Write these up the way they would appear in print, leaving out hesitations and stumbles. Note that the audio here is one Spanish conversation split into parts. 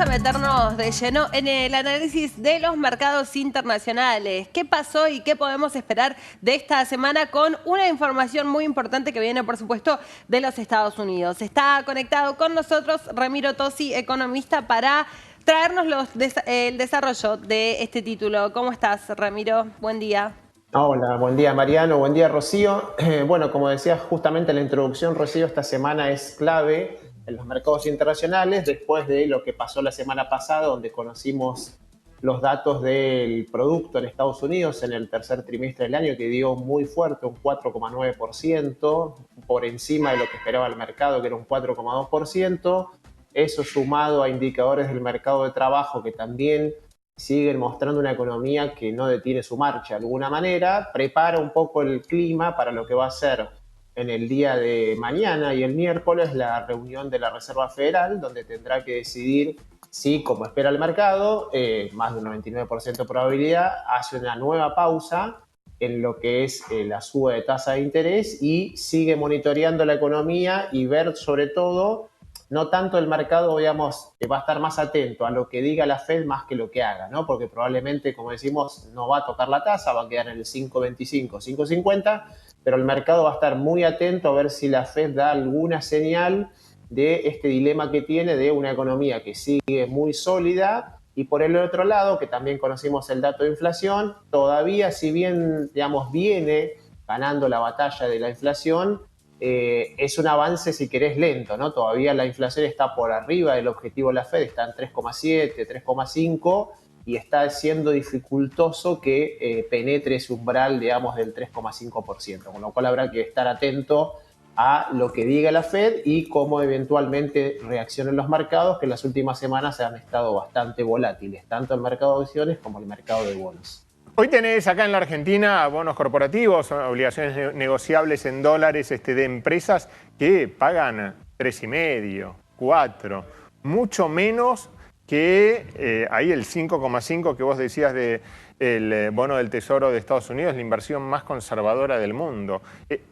a meternos de lleno en el análisis de los mercados internacionales. ¿Qué pasó y qué podemos esperar de esta semana con una información muy importante que viene, por supuesto, de los Estados Unidos? Está conectado con nosotros Ramiro Tosi, economista, para traernos el desarrollo de este título. ¿Cómo estás, Ramiro? Buen día. Hola, buen día Mariano, buen día Rocío. Bueno, como decías justamente en la introducción, Rocío, esta semana es clave en los mercados internacionales después de lo que pasó la semana pasada, donde conocimos los datos del producto en Estados Unidos en el tercer trimestre del año, que dio muy fuerte, un 4,9%, por encima de lo que esperaba el mercado, que era un 4,2%. Eso sumado a indicadores del mercado de trabajo que también siguen mostrando una economía que no detiene su marcha de alguna manera, prepara un poco el clima para lo que va a ser en el día de mañana y el miércoles la reunión de la Reserva Federal, donde tendrá que decidir si, como espera el mercado, más de un 99% de probabilidad, hace una nueva pausa en lo que es la suba de tasa de interés y sigue monitoreando la economía y ver sobre todo, no tanto el mercado, digamos, que va a estar más atento a lo que diga la Fed más que lo que haga, ¿no? Porque probablemente, como decimos, no va a tocar la tasa, va a quedar en el 5,25, 5,50, pero el mercado va a estar muy atento a ver si la Fed da alguna señal de este dilema que tiene de una economía que sigue muy sólida y por el otro lado, que también conocimos el dato de inflación, todavía si bien, digamos, viene ganando la batalla de la inflación, es un avance, si querés, lento, ¿no? Todavía la inflación está por arriba del objetivo de la Fed, está en 3,7, 3,5 y está siendo dificultoso que penetre ese umbral, digamos, del 3,5%, con lo cual habrá que estar atento a lo que diga la Fed y cómo eventualmente reaccionen los mercados, que en las últimas semanas han estado bastante volátiles, tanto el mercado de acciones como el mercado de bonos. Hoy tenés acá en la Argentina bonos corporativos, obligaciones negociables en dólares de empresas que pagan 3,5, 4, mucho menos que ahí el 5,5 que vos decías del bono del Tesoro de Estados Unidos, la inversión más conservadora del mundo.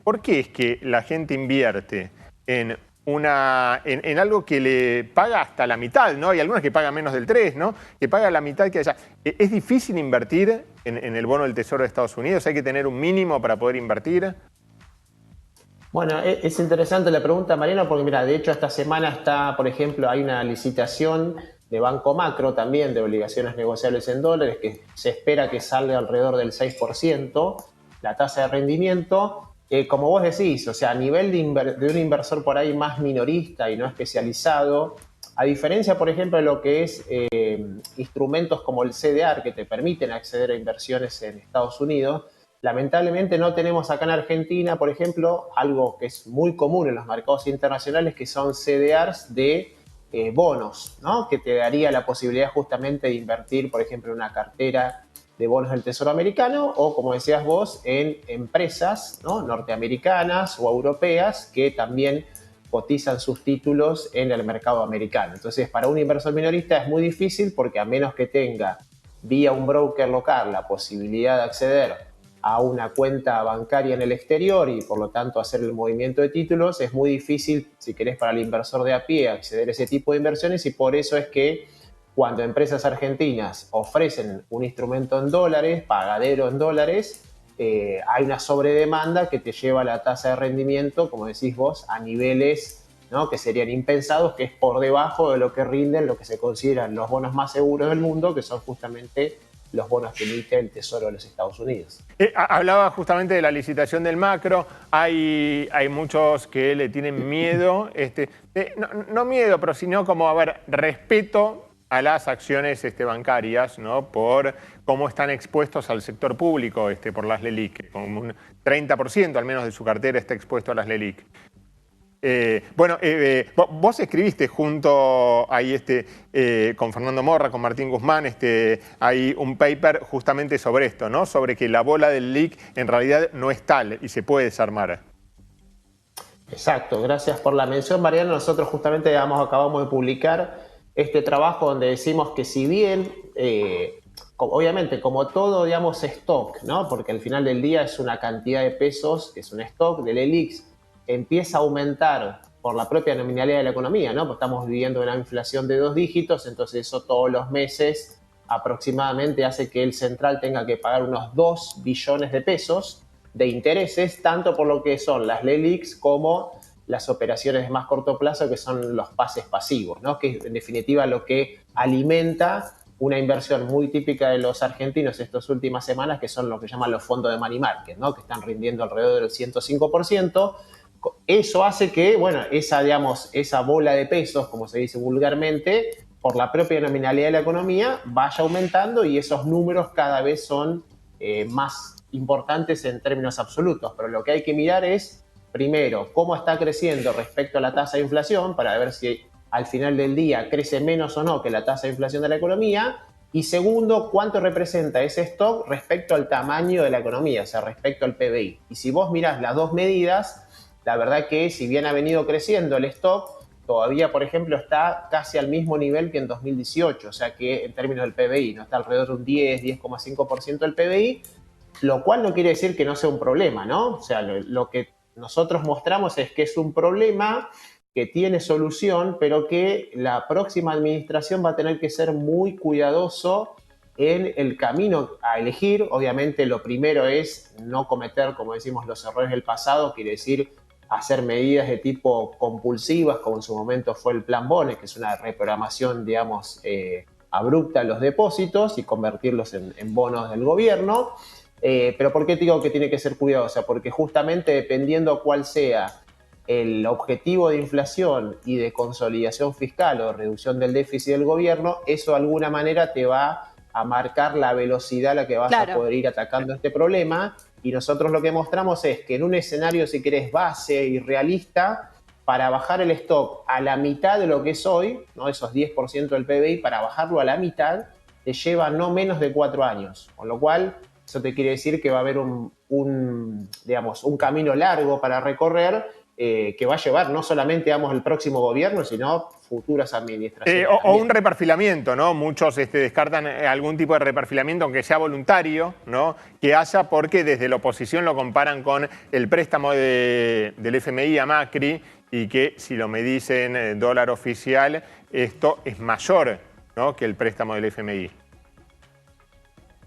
¿Por qué es que la gente invierte en algo que le paga hasta la mitad, ¿no? Hay algunos que pagan menos del 3, ¿no? Que paga la mitad que allá. ¿Es difícil invertir en el bono del Tesoro de Estados Unidos? ¿Hay que tener un mínimo para poder invertir? Bueno, es interesante la pregunta, Mariano, porque mira, de hecho esta semana está, por ejemplo, hay una licitación de Banco Macro también de obligaciones negociables en dólares que se espera que salga alrededor del 6%, la tasa de rendimiento. Como vos decís, o sea, a nivel de un inversor por ahí más minorista y no especializado, a diferencia, por ejemplo, de lo que es instrumentos como el CDR que te permiten acceder a inversiones en Estados Unidos, lamentablemente no tenemos acá en Argentina, por ejemplo, algo que es muy común en los mercados internacionales, que son CDRs de bonos, ¿no? Que te daría la posibilidad justamente de invertir, por ejemplo, en una cartera de bonos del Tesoro americano o, como decías vos, en empresas, ¿no?, norteamericanas o europeas que también cotizan sus títulos en el mercado americano. Entonces, para un inversor minorista es muy difícil porque a menos que tenga vía un broker local la posibilidad de acceder a una cuenta bancaria en el exterior y por lo tanto hacer el movimiento de títulos, es muy difícil, si querés, para el inversor de a pie acceder a ese tipo de inversiones y por eso es que cuando empresas argentinas ofrecen un instrumento en dólares, pagadero en dólares, hay una sobredemanda que te lleva la tasa de rendimiento, como decís vos, a niveles, ¿no?, que serían impensados, que es por debajo de lo que rinden lo que se consideran los bonos más seguros del mundo, que son justamente los bonos que emite el Tesoro de los Estados Unidos. Hablaba justamente de la licitación del macro. Hay muchos que le tienen miedo, no miedo, pero sino como, a ver, respeto a las acciones bancarias, ¿no?, por cómo están expuestos al sector público, por las LELIQ. Como un 30% al menos de su cartera está expuesto a las LELIQ. Vos escribiste junto ahí con Fernando Morra, con Martín Guzmán, hay un paper justamente sobre esto, ¿no? Sobre que la bola del LELIQ en realidad no es tal y se puede desarmar. Exacto, gracias por la mención, Mariano. Nosotros justamente acabamos de publicar este trabajo donde decimos que si bien, obviamente, como todo, digamos, stock, ¿no?, porque al final del día es una cantidad de pesos, que es un stock de LELIQs, empieza a aumentar por la propia nominalidad de la economía, ¿no? Pues estamos viviendo una inflación de 2 dígitos, entonces eso todos los meses aproximadamente hace que el central tenga que pagar unos 2 billones de pesos de intereses, tanto por lo que son las LELIQs como las operaciones de más corto plazo, que son los pases pasivos, ¿no? Que es en definitiva lo que alimenta una inversión muy típica de los argentinos estas últimas semanas, que son lo que llaman los fondos de money market, ¿no? Que están rindiendo alrededor del 105%. Eso hace que, bueno, esa bola de pesos, como se dice vulgarmente, por la propia nominalidad de la economía, vaya aumentando y esos números cada vez son más importantes en términos absolutos. Pero lo que hay que mirar es, primero, cómo está creciendo respecto a la tasa de inflación, para ver si al final del día crece menos o no que la tasa de inflación de la economía. Y segundo, cuánto representa ese stock respecto al tamaño de la economía, o sea, respecto al PBI. Y si vos mirás las dos medidas, la verdad que si bien ha venido creciendo el stock, todavía, por ejemplo, está casi al mismo nivel que en 2018, o sea que en términos del PBI, no está alrededor de un 10,5% del PBI, lo cual no quiere decir que no sea un problema, ¿no? O sea, lo que nosotros mostramos es que es un problema que tiene solución, pero que la próxima administración va a tener que ser muy cuidadoso en el camino a elegir. Obviamente lo primero es no cometer, como decimos, los errores del pasado, quiere decir hacer medidas de tipo compulsivas, como en su momento fue el Plan Bones, que es una reprogramación, digamos, abrupta de los depósitos y convertirlos en bonos del gobierno. Pero ¿por qué digo que tiene que ser cuidadosa? Porque justamente dependiendo cuál sea el objetivo de inflación y de consolidación fiscal o reducción del déficit del gobierno, eso de alguna manera te va a marcar la velocidad a la que vas a poder ir atacando este problema. Y nosotros lo que mostramos es que en un escenario, si querés, base y realista, para bajar el stock a la mitad de lo que es hoy, ¿no? Esos 10% del PBI, para bajarlo a la mitad, te lleva no menos de 4 años. Con lo cual, eso te quiere decir que va a haber un camino largo para recorrer, que va a llevar no solamente, digamos, el próximo gobierno, sino futuras administraciones. O un reperfilamiento, ¿no? Muchos descartan algún tipo de reperfilamiento, aunque sea voluntario, ¿no? Que haya, porque desde la oposición lo comparan con el préstamo del FMI a Macri, y que si lo medís en dólar oficial, esto es mayor, ¿no?, que el préstamo del FMI.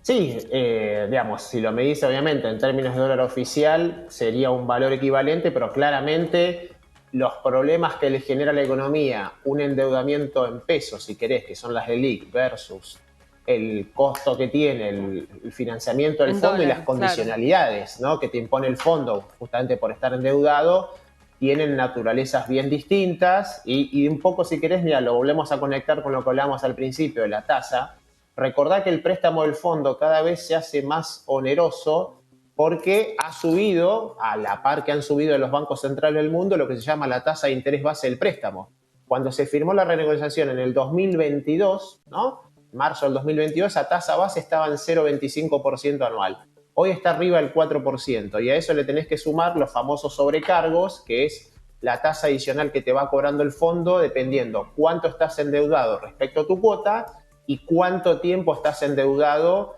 Sí, digamos, si lo medís obviamente en términos de dólar oficial sería un valor equivalente, pero claramente los problemas que le genera a la economía un endeudamiento en pesos, si querés, que son las LELIQ, versus el costo que tiene el financiamiento del fondo y las condicionalidades, ¿no?, que te impone el fondo justamente por estar endeudado, tienen naturalezas bien distintas y un poco, si querés, mira, lo volvemos a conectar con lo que hablábamos al principio de la tasa. Recordá que el préstamo del fondo cada vez se hace más oneroso porque ha subido, a la par que han subido los bancos centrales del mundo, lo que se llama la tasa de interés base del préstamo. Cuando se firmó la renegociación en el 2022, ¿no?, marzo del 2022, esa tasa base estaba en 0,25% anual. Hoy está arriba del 4%, y a eso le tenés que sumar los famosos sobrecargos, que es la tasa adicional que te va cobrando el fondo dependiendo cuánto estás endeudado respecto a tu cuota y cuánto tiempo estás endeudado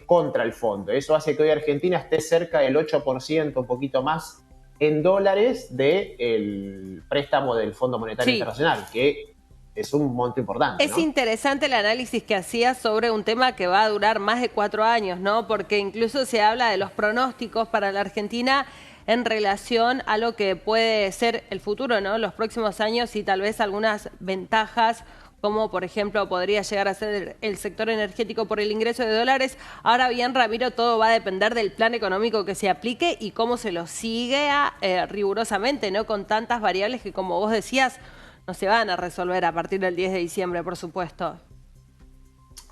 contra el fondo. Eso hace que hoy Argentina esté cerca del 8%, un poquito más, en dólares del préstamo del Fondo Monetario Internacional, que es un monto importante, ¿no? Es interesante el análisis que hacías sobre un tema que va a durar más de 4 años, ¿no? Porque incluso se habla de los pronósticos para la Argentina en relación a lo que puede ser el futuro, ¿no?, los próximos años, y tal vez algunas ventajas, como por ejemplo podría llegar a ser el sector energético por el ingreso de dólares. Ahora bien, Ramiro, todo va a depender del plan económico que se aplique y cómo se lo sigue rigurosamente, ¿no?, con tantas variables que, como vos decías, no se van a resolver a partir del 10 de diciembre, por supuesto.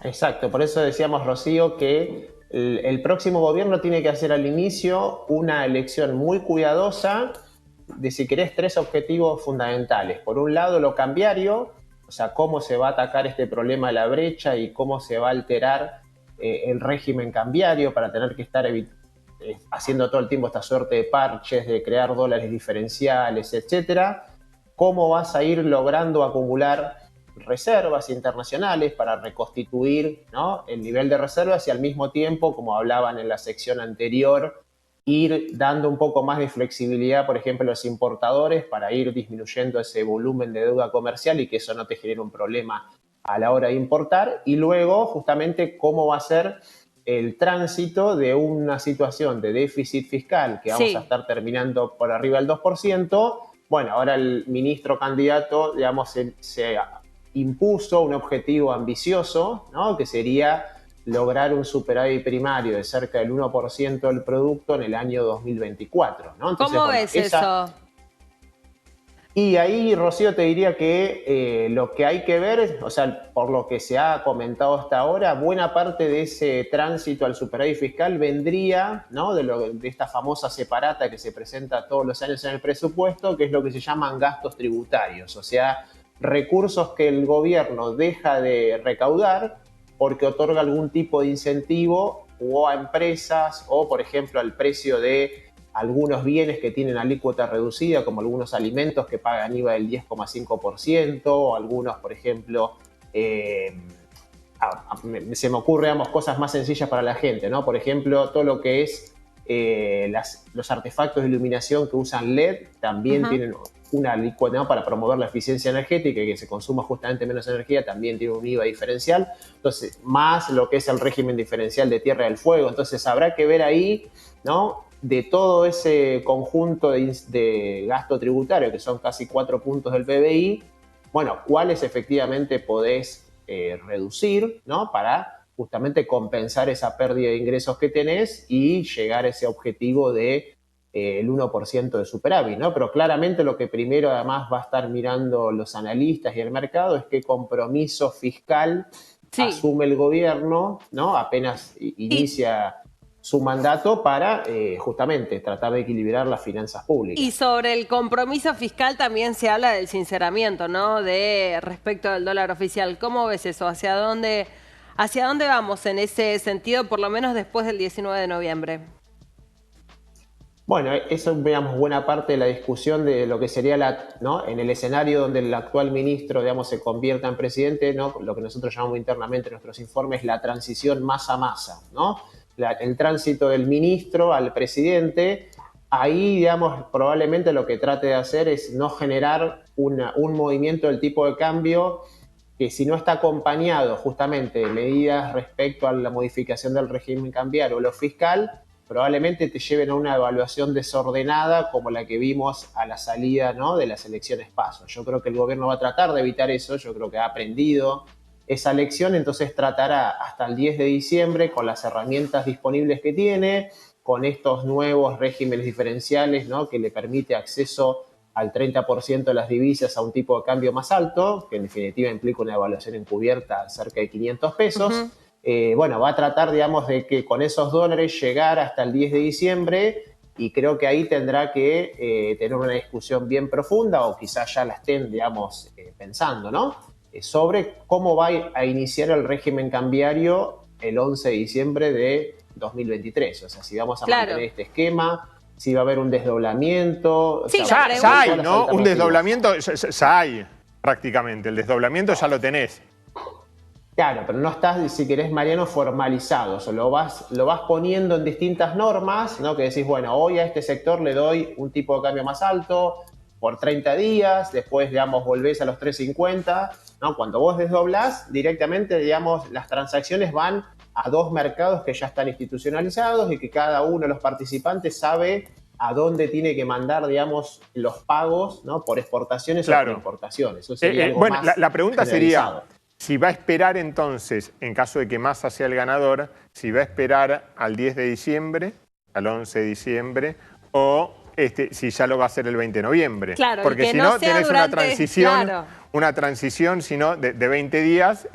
Exacto, por eso decíamos, Rocío, que el próximo gobierno tiene que hacer al inicio una elección muy cuidadosa de, si querés, 3 objetivos fundamentales. Por un lado, lo cambiario, o sea, cómo se va a atacar este problema de la brecha y cómo se va a alterar el régimen cambiario para tener que estar haciendo todo el tiempo esta suerte de parches, de crear dólares diferenciales, etcétera. Cómo vas a ir logrando acumular reservas internacionales para reconstituir, ¿no?, el nivel de reservas, y al mismo tiempo, como hablaban en la sección anterior, ir dando un poco más de flexibilidad, por ejemplo, a los importadores para ir disminuyendo ese volumen de deuda comercial y que eso no te genere un problema a la hora de importar. Y luego, justamente, cómo va a ser el tránsito de una situación de déficit fiscal que vamos a estar terminando por arriba del 2%. Bueno, ahora el ministro candidato, digamos, se impuso un objetivo ambicioso, ¿no? Que sería lograr un superávit primario de cerca del 1% del producto en el año 2024, ¿no? Entonces, ¿cómo ves eso? Y ahí, Rocío, te diría que lo que hay que ver, o sea, por lo que se ha comentado hasta ahora, buena parte de ese tránsito al superávit fiscal vendría, ¿no? de esta famosa separata que se presenta todos los años en el presupuesto, que es lo que se llaman gastos tributarios, o sea, recursos que el gobierno deja de recaudar porque otorga algún tipo de incentivo o a empresas o, por ejemplo, al precio de algunos bienes que tienen alícuota reducida, como algunos alimentos que pagan IVA del 10,5%, o algunos, por ejemplo, se me ocurre, digamos, cosas más sencillas para la gente, ¿no? Por ejemplo, todo lo que es los artefactos de iluminación que usan LED también tienen una alícuota, ¿no? Para promover la eficiencia energética y que se consuma justamente menos energía, también tiene un IVA diferencial. Entonces, más lo que es el régimen diferencial de Tierra del Fuego. Entonces, habrá que ver ahí, ¿no? De todo ese conjunto de gasto tributario, que son casi 4 puntos del PBI, bueno, cuáles efectivamente podés reducir, ¿no? Para justamente compensar esa pérdida de ingresos que tenés y llegar a ese objetivo de el 1% de superávit, ¿no? Pero claramente lo que primero además va a estar mirando los analistas y el mercado es qué compromiso fiscal asume el gobierno, ¿no? Apenas inicia su mandato para justamente tratar de equilibrar las finanzas públicas. Y sobre el compromiso fiscal también se habla del sinceramiento, ¿no? Respecto del dólar oficial. ¿Cómo ves eso? ¿Hacia dónde vamos en ese sentido, por lo menos después del 19 de noviembre? Bueno, eso es, digamos, buena parte de la discusión de lo que sería ¿no? En el escenario donde el actual ministro, digamos, se convierta en presidente, ¿no? Lo que nosotros llamamos internamente en nuestros informes la transición masa a masa, ¿no? El tránsito del ministro al presidente, ahí, digamos, probablemente lo que trate de hacer es no generar un movimiento del tipo de cambio que, si no está acompañado justamente de medidas respecto a la modificación del régimen cambiario o lo fiscal, probablemente te lleven a una evaluación desordenada como la que vimos a la salida, ¿no? De las elecciones PASO. Yo creo que el gobierno va a tratar de evitar eso, yo creo que ha aprendido esa lección, entonces tratará hasta el 10 de diciembre con las herramientas disponibles que tiene, con estos nuevos regímenes diferenciales, ¿no? Que le permite acceso al 30% de las divisas a un tipo de cambio más alto, que en definitiva implica una evaluación encubierta cerca de 500 pesos. Bueno, va a tratar, digamos, de que con esos dólares llegar hasta el 10 de diciembre y creo que ahí tendrá que tener una discusión bien profunda o quizás ya la estén, digamos, pensando, ¿no? Sobre cómo va a iniciar el régimen cambiario el 11 de diciembre de 2023. O sea, si vamos a mantener este esquema, si va a haber un desdoblamiento. Sí, ya hay, ¿no? Un desdoblamiento, ya hay prácticamente. El desdoblamiento ya lo tenés. Claro, pero no estás, si querés, Mariano, formalizado. O sea, lo vas poniendo en distintas normas, ¿no? Que decís, bueno, hoy a este sector le doy un tipo de cambio más alto por 30 días, después, digamos, volvés a los 3.50, ¿no? Cuando vos desdoblás, directamente, digamos, las transacciones van a dos mercados que ya están institucionalizados y que cada uno de los participantes sabe a dónde tiene que mandar, digamos, los pagos, ¿no? Por exportaciones o por importaciones. Eso sería algo bueno, más la pregunta sería, si va a esperar entonces, en caso de que Massa sea el ganador, si va a esperar al 10 de diciembre, al 11 de diciembre, o si ya lo va a hacer el 20 de noviembre. Claro, porque si no, tenés una transición, si no, de 20 días.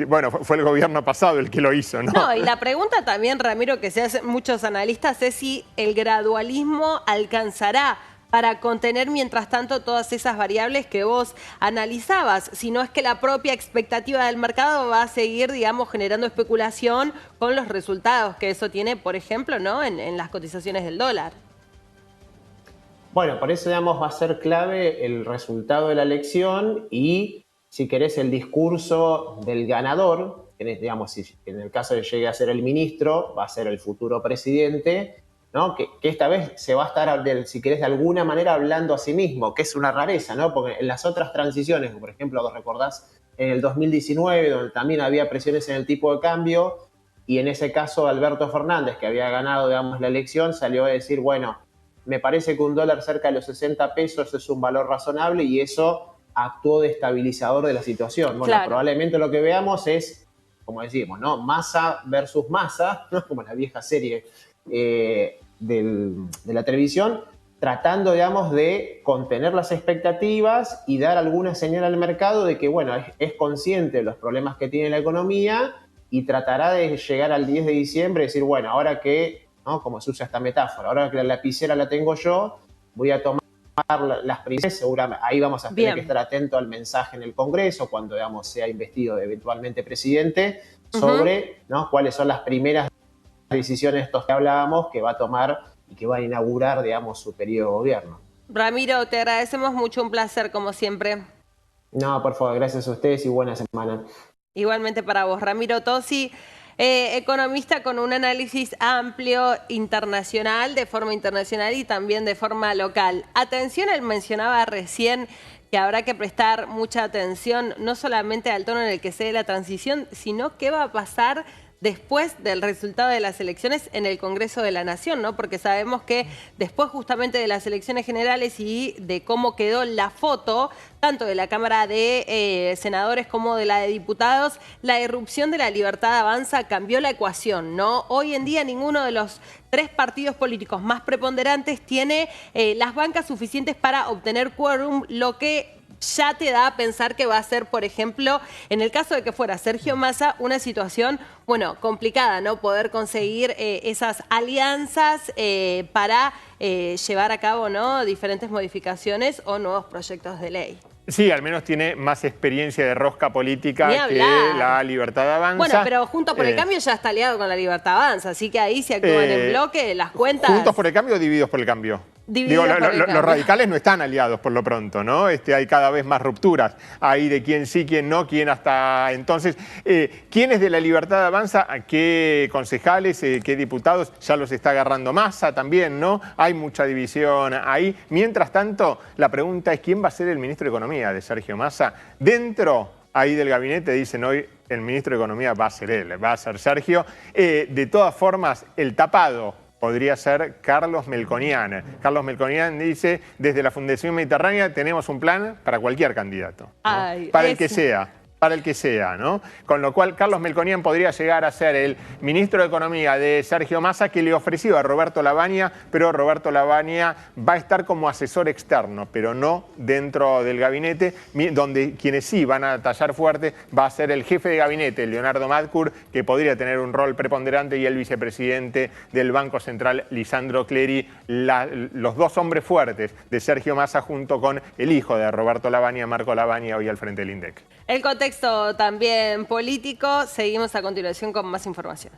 Bueno, fue el gobierno pasado el que lo hizo, ¿no? No, y la pregunta también, Ramiro, que se hacen muchos analistas, es si el gradualismo alcanzará para contener, mientras tanto, todas esas variables que vos analizabas. Si no es que la propia expectativa del mercado va a seguir, digamos, generando especulación con los resultados que eso tiene, por ejemplo, ¿no? en las cotizaciones del dólar. Bueno, por eso, digamos, va a ser clave el resultado de la elección y, si querés, el discurso del ganador, digamos, si en el caso de llegue a ser el ministro, va a ser el futuro presidente, ¿no? Que esta vez se va a estar, si querés, de alguna manera hablando a sí mismo, que es una rareza, ¿no? Porque en las otras transiciones, por ejemplo, ¿os recordás en el 2019, donde también había presiones en el tipo de cambio, y en ese caso Alberto Fernández, que había ganado, digamos, la elección, salió a decir, bueno, me parece que un dólar cerca de los 60 pesos es un valor razonable, y eso actuó de estabilizador de la situación. Bueno, Claro. probablemente lo que veamos es, como decimos, ¿no? Massa versus Massa, ¿no? Como la vieja serie de la televisión, tratando, digamos, de contener las expectativas y dar alguna señal al mercado de que, bueno, es consciente de los problemas que tiene la economía y tratará de llegar al 10 de diciembre y decir, bueno, ahora que, ¿no? Como se usa esta metáfora, ahora que la lapicera la tengo yo, voy a tomar las primeras, seguramente ahí vamos a tener que estar atentos al mensaje en el Congreso cuando, digamos, sea investido eventualmente presidente, sobre, ¿no? cuáles son las primeras decisiones estos que hablábamos que va a tomar y que va a inaugurar, digamos, su periodo de gobierno. Ramiro, te agradecemos mucho, un placer como siempre. No, por favor, gracias a ustedes y buena semana. Igualmente para vos, Ramiro Tosi, economista con un análisis amplio internacional, de forma internacional y también de forma local. Atención, él mencionaba recién que habrá que prestar mucha atención no solamente al tono en el que se dé la transición, sino qué va a pasar después del resultado de las elecciones en el Congreso de la Nación, ¿no? Porque sabemos que después justamente de las elecciones generales y de cómo quedó la foto, tanto de la Cámara de Senadores como de la de Diputados, la irrupción de la Libertad Avanza cambió la ecuación, ¿no? Hoy en día ninguno de los tres partidos políticos más preponderantes tiene las bancas suficientes para obtener quórum, lo que ya te da a pensar que va a ser, por ejemplo, en el caso de que fuera Sergio Massa, una situación, bueno, complicada, ¿no? Poder conseguir esas alianzas para llevar a cabo, ¿no? Diferentes modificaciones o nuevos proyectos de ley. Sí, al menos tiene más experiencia de rosca política que la Libertad Avanza. Bueno, pero Juntos por el Cambio ya está aliado con la Libertad Avanza, así que ahí se actúan en bloque, las cuentas... ¿Juntos por el Cambio o Divididos por el Cambio? Los radicales no están aliados por lo pronto, ¿no? Hay cada vez más rupturas ahí de quién sí, quién no, quién hasta entonces. ¿Quiénes de la Libertad Avanza, qué concejales, qué diputados ya los está agarrando Massa también, ¿no? Hay mucha división ahí. Mientras tanto, la pregunta es ¿quién va a ser el ministro de Economía de Sergio Massa? Dentro ahí del gabinete dicen hoy el ministro de Economía va a ser él, va a ser Sergio. De todas formas, el tapado podría ser Carlos Melconian. Carlos Melconian dice, desde la Fundación Mediterránea tenemos un plan para cualquier candidato, ¿no? Para el que sea, ¿no? Con lo cual, Carlos Melconian podría llegar a ser el ministro de Economía de Sergio Massa, que le ofreció a Roberto Lavagna, pero Roberto Lavagna va a estar como asesor externo, pero no dentro del gabinete, donde quienes sí van a tallar fuerte va a ser el jefe de gabinete, Leonardo Madcour, que podría tener un rol preponderante, y el vicepresidente del Banco Central, Lisandro Cleri, los dos hombres fuertes de Sergio Massa, junto con el hijo de Roberto Lavagna, Marco Lavagna, hoy al frente del INDEC. El contexto también político. Seguimos a continuación con más información.